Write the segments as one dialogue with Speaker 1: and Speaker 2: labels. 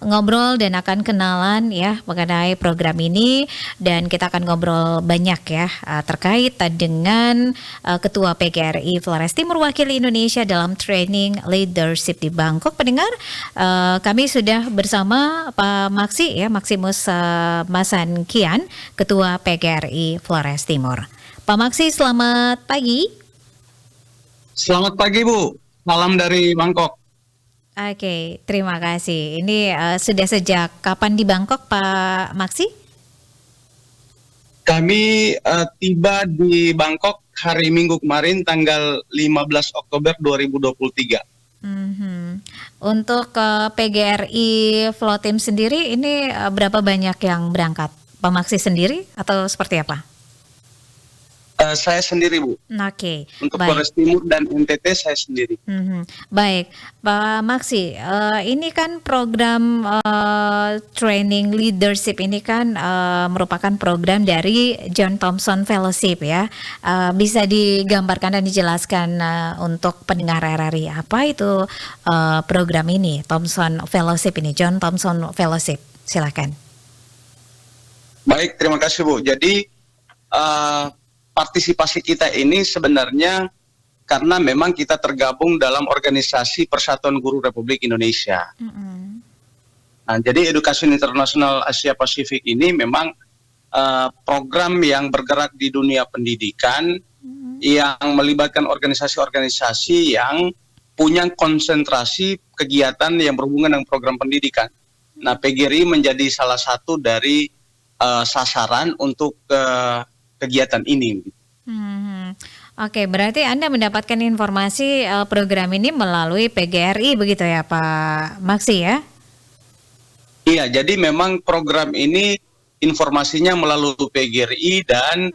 Speaker 1: ngobrol dan akan kenalan ya mengenai program ini, dan kita akan ngobrol banyak ya terkait dengan Ketua PGRI Flores Timur Wakil Indonesia dalam training leadership di Bangkok. Pendengar, kami sudah bersama Pak Maksi ya, Maximus Masan Kian, Ketua PGRI Flores Timur. Pak Maksi, selamat pagi.
Speaker 2: Selamat pagi Bu, salam dari Bangkok.
Speaker 1: Oke, terima kasih. Ini sudah sejak kapan di Bangkok Pak Maksi?
Speaker 2: Kami tiba di Bangkok hari Minggu kemarin tanggal 15 Oktober 2023.
Speaker 1: Untuk PGRI Flow Team sendiri ini berapa banyak yang berangkat? Pak Maksi sendiri atau seperti apa?
Speaker 2: Saya sendiri Bu.
Speaker 1: Oke,
Speaker 2: Untuk
Speaker 1: baik.
Speaker 2: Flores Timur dan NTT saya sendiri.
Speaker 1: Baik, Pak Maksi, ini kan program training leadership ini kan merupakan program dari John Thompson Fellowship ya. Bisa digambarkan dan dijelaskan untuk pendengar RRI apa itu program ini, Thompson Fellowship ini, John Thompson Fellowship. Silakan.
Speaker 2: Baik, terima kasih Bu. Jadi partisipasi kita ini sebenarnya karena memang kita tergabung dalam organisasi Persatuan Guru Republik Indonesia. Nah, jadi Education International Asia Pasifik ini memang program yang bergerak di dunia pendidikan yang melibatkan organisasi-organisasi yang punya konsentrasi kegiatan yang berhubungan dengan program pendidikan. Nah, PGRI menjadi salah satu dari sasaran untuk kegiatan ini.
Speaker 1: Oke, berarti Anda mendapatkan informasi program ini melalui PGRI begitu ya Pak Maksi ya?
Speaker 2: Iya, jadi memang program ini informasinya melalui PGRI dan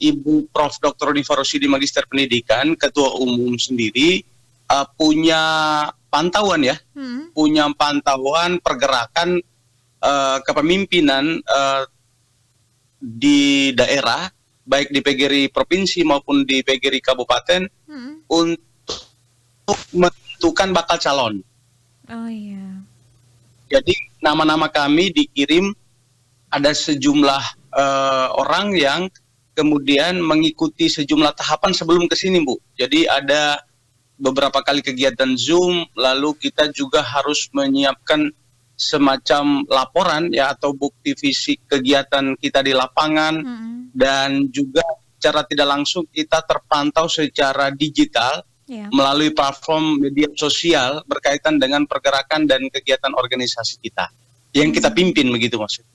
Speaker 2: Ibu Prof. Dr. Diva Rosyidi Magister Pendidikan, Ketua Umum sendiri punya pantauan ya, punya pantauan pergerakan kepemimpinan di daerah, baik di PGRI provinsi maupun di PGRI kabupaten untuk menentukan bakal calon.
Speaker 1: Oh iya.
Speaker 2: Jadi nama-nama kami dikirim, ada sejumlah orang yang kemudian mengikuti sejumlah tahapan sebelum ke sini Bu. Jadi ada beberapa kali kegiatan Zoom, lalu kita juga harus menyiapkan semacam laporan ya atau bukti fisik kegiatan kita di lapangan, dan juga secara tidak langsung kita terpantau secara digital melalui platform media sosial berkaitan dengan pergerakan dan kegiatan organisasi kita yang kita pimpin begitu maksudnya.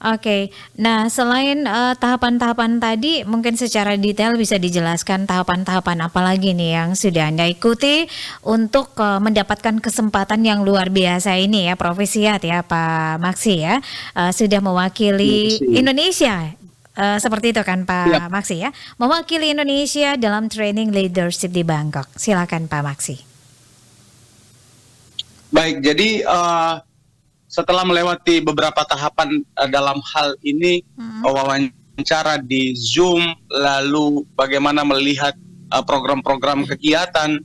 Speaker 1: Oke, nah selain tahapan-tahapan tadi, mungkin secara detail bisa dijelaskan tahapan-tahapan apa lagi nih yang sudah Anda ikuti untuk mendapatkan kesempatan yang luar biasa ini ya, profesiat ya Pak Maksi ya, sudah mewakili Indonesia, seperti itu kan Pak Maksi ya, mewakili Indonesia dalam training leadership di Bangkok. Silakan Pak Maksi.
Speaker 2: Baik, jadi setelah melewati beberapa tahapan dalam hal ini, wawancara di Zoom, lalu bagaimana melihat program-program kegiatan,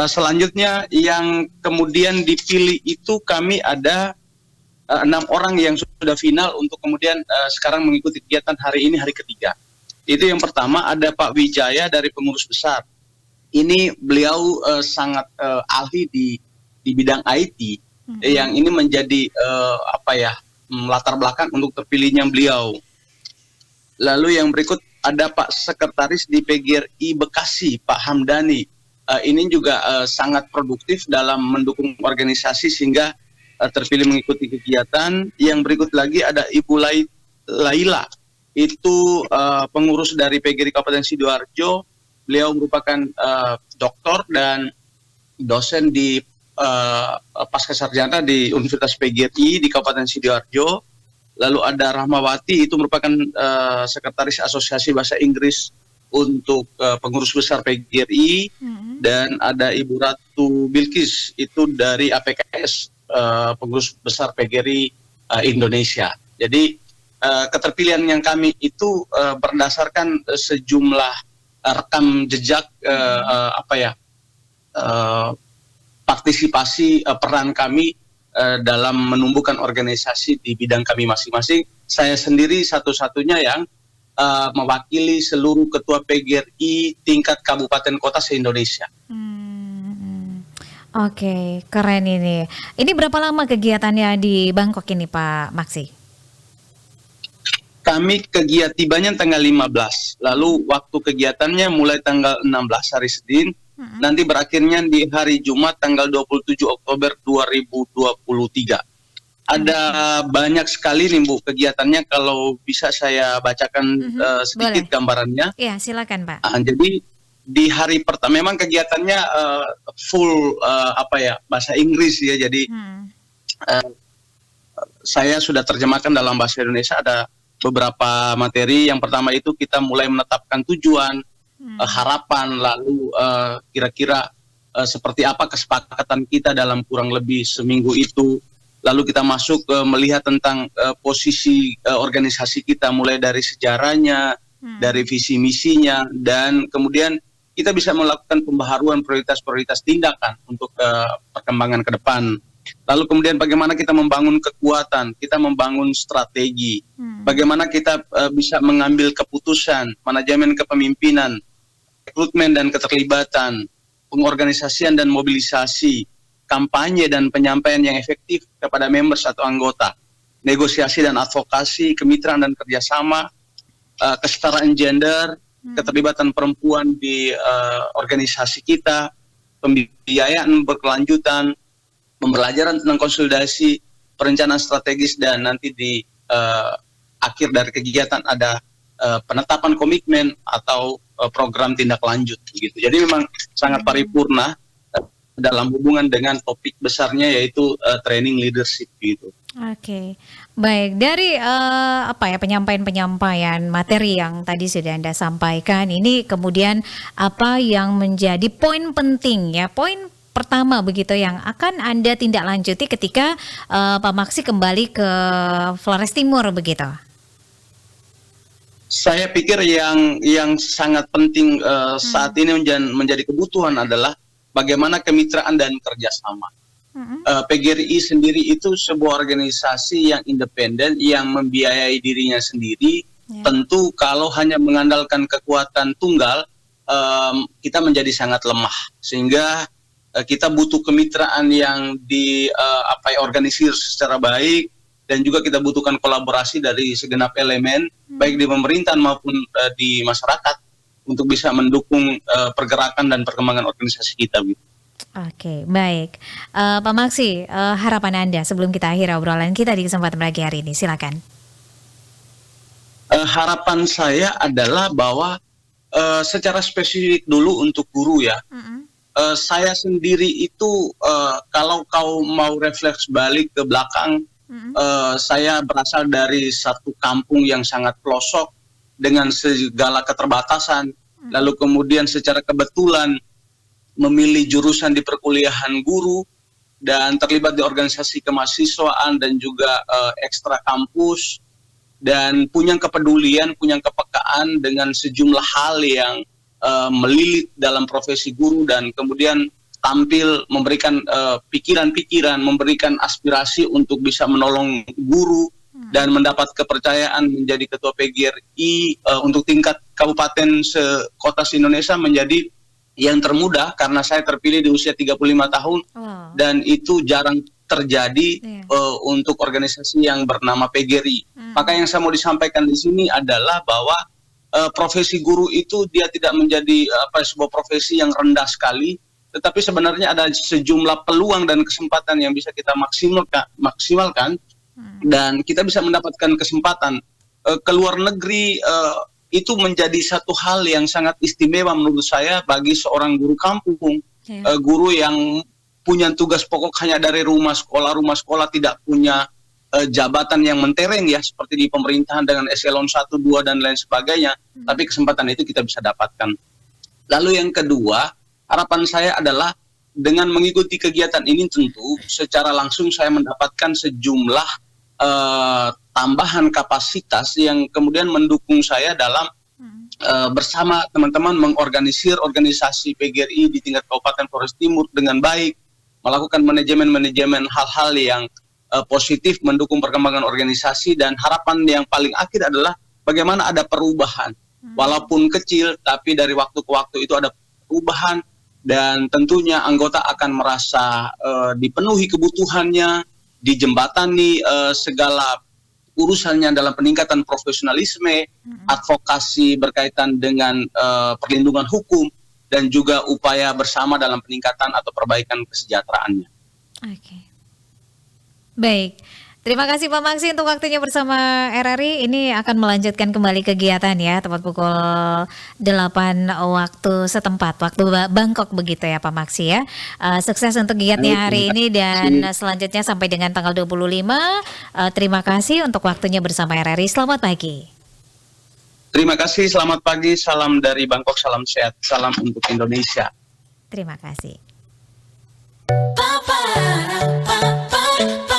Speaker 2: selanjutnya yang kemudian dipilih itu kami ada 6 orang yang sudah final untuk kemudian sekarang mengikuti kegiatan hari ini, hari ketiga. Itu yang pertama, ada Pak Wijaya dari pengurus besar. Ini beliau sangat ahli di bidang IT. Yang ini menjadi latar belakang untuk terpilihnya beliau. Lalu yang berikut ada Pak Sekretaris di PGRI Bekasi, Pak Hamdani. Ini juga sangat produktif dalam mendukung organisasi sehingga terpilih mengikuti kegiatan. Yang berikut lagi ada Ibu Laila, itu pengurus dari PGRI Kabupaten Sidoarjo. Beliau merupakan doktor dan dosen di pasca sarjana di Universitas PGRI di Kabupaten Sidoarjo. Lalu ada Rahmawati, itu merupakan sekretaris Asosiasi Bahasa Inggris untuk pengurus besar PGRI, dan ada Ibu Ratu Bilkis, itu dari APKS, pengurus besar PGRI Indonesia. Jadi keterpilihan yang kami itu berdasarkan sejumlah rekam jejak partisipasi peran kami dalam menumbuhkan organisasi di bidang kami masing-masing. Saya sendiri satu-satunya yang mewakili seluruh ketua PGRI tingkat kabupaten kota se-Indonesia.
Speaker 1: Oke, keren ini. Ini berapa lama kegiatannya di Bangkok ini Pak Maksi?
Speaker 2: Kami tibanya tanggal 15, lalu waktu kegiatannya mulai tanggal 16 hari Senin, nanti berakhirnya di hari Jumat tanggal 27 Oktober 2023. Ada banyak sekali nih Bu kegiatannya, kalau bisa saya bacakan sedikit gambarannya.
Speaker 1: Iya, silakan Pak.
Speaker 2: Jadi di hari pertama memang kegiatannya full bahasa Inggris ya, jadi saya sudah terjemahkan dalam bahasa Indonesia. Ada beberapa materi. Yang pertama itu kita mulai menetapkan tujuan, harapan, lalu kira-kira seperti apa kesepakatan kita dalam kurang lebih seminggu itu. Lalu kita masuk melihat tentang posisi organisasi kita, mulai dari sejarahnya, dari visi misinya, dan kemudian kita bisa melakukan pembaharuan prioritas-prioritas tindakan untuk perkembangan ke depan. Lalu kemudian bagaimana kita membangun kekuatan, kita membangun strategi, bagaimana kita bisa mengambil keputusan, manajemen kepemimpinan, rekrutmen dan keterlibatan, pengorganisasian dan mobilisasi, kampanye dan penyampaian yang efektif kepada members atau anggota, negosiasi dan advokasi, kemitraan dan kerjasama, kesetaraan gender, keterlibatan perempuan di organisasi kita, pembiayaan berkelanjutan, pembelajaran tentang konsolidasi, perencanaan strategis, dan nanti di akhir dari kegiatan ada penetapan komitmen atau program tindak lanjut gitu. Jadi memang sangat paripurna dalam hubungan dengan topik besarnya, yaitu training leadership gitu.
Speaker 1: Oke, baik, dari penyampaian materi yang tadi sudah Anda sampaikan, ini kemudian apa yang menjadi poin penting ya, poin pertama begitu yang akan Anda tindak lanjuti ketika Pak Maksi kembali ke Flores Timur begitu?
Speaker 2: Saya pikir yang sangat penting saat ini menjadi kebutuhan adalah bagaimana kemitraan dan kerjasama. PGRI sendiri itu sebuah organisasi yang independen, yang membiayai dirinya sendiri. Tentu kalau hanya mengandalkan kekuatan tunggal, kita menjadi sangat lemah. Sehingga kita butuh kemitraan yang organisir secara baik, dan juga kita butuhkan kolaborasi dari segenap elemen, baik di pemerintahan maupun di masyarakat, untuk bisa mendukung pergerakan dan perkembangan organisasi kita.
Speaker 1: Oke, baik. Pak Maksi, harapan Anda sebelum kita akhiri obrolan kita di kesempatan pagi hari ini, silakan.
Speaker 2: Harapan saya adalah bahwa secara spesifik dulu untuk guru ya, saya sendiri itu kalau kau mau refleks balik ke belakang, saya berasal dari satu kampung yang sangat pelosok dengan segala keterbatasan, lalu kemudian secara kebetulan memilih jurusan di perkuliahan guru dan terlibat di organisasi kemahasiswaan dan juga ekstra kampus, dan punya kepedulian, punya kepekaan dengan sejumlah hal yang melilit dalam profesi guru, dan kemudian tampil memberikan pikiran-pikiran, memberikan aspirasi untuk bisa menolong guru dan mendapat kepercayaan menjadi ketua PGRI untuk tingkat kabupaten sekota se-Indonesia, menjadi yang termuda karena saya terpilih di usia 35 tahun. Dan itu jarang terjadi untuk organisasi yang bernama PGRI. Maka yang saya mau disampaikan di sini adalah bahwa profesi guru itu dia tidak menjadi sebuah profesi yang rendah sekali, tetapi sebenarnya ada sejumlah peluang dan kesempatan yang bisa kita maksimalkan, dan kita bisa mendapatkan kesempatan ke luar negeri. Itu menjadi satu hal yang sangat istimewa menurut saya bagi seorang guru kampung, guru yang punya tugas pokok hanya dari rumah sekolah, tidak punya jabatan yang mentereng ya, seperti di pemerintahan dengan eselon 1, 2 dan lain sebagainya, tapi kesempatan itu kita bisa dapatkan. Lalu yang kedua, harapan saya adalah dengan mengikuti kegiatan ini tentu secara langsung saya mendapatkan sejumlah tambahan kapasitas yang kemudian mendukung saya dalam bersama teman-teman mengorganisir organisasi PGRI di tingkat Kabupaten Flores Timur dengan baik, melakukan manajemen hal-hal yang positif mendukung perkembangan organisasi, dan harapan yang paling akhir adalah bagaimana ada perubahan. Walaupun kecil, tapi dari waktu ke waktu itu ada perubahan, dan tentunya anggota akan merasa dipenuhi kebutuhannya, dijembatani segala urusannya dalam peningkatan profesionalisme, advokasi berkaitan dengan perlindungan hukum, dan juga upaya bersama dalam peningkatan atau perbaikan kesejahteraannya.
Speaker 1: Oke. Baik. Terima kasih Pak Maksi untuk waktunya bersama RRI. Ini akan melanjutkan kembali kegiatan ya, tepat pukul 8 waktu setempat, waktu Bangkok begitu ya Pak Maksi ya. Sukses untuk giatnya hari ini dan selanjutnya sampai dengan tanggal 25. Terima kasih untuk waktunya bersama RRI. Selamat pagi.
Speaker 2: Terima kasih, selamat pagi, salam dari Bangkok, salam sehat, salam untuk Indonesia.
Speaker 1: Terima kasih.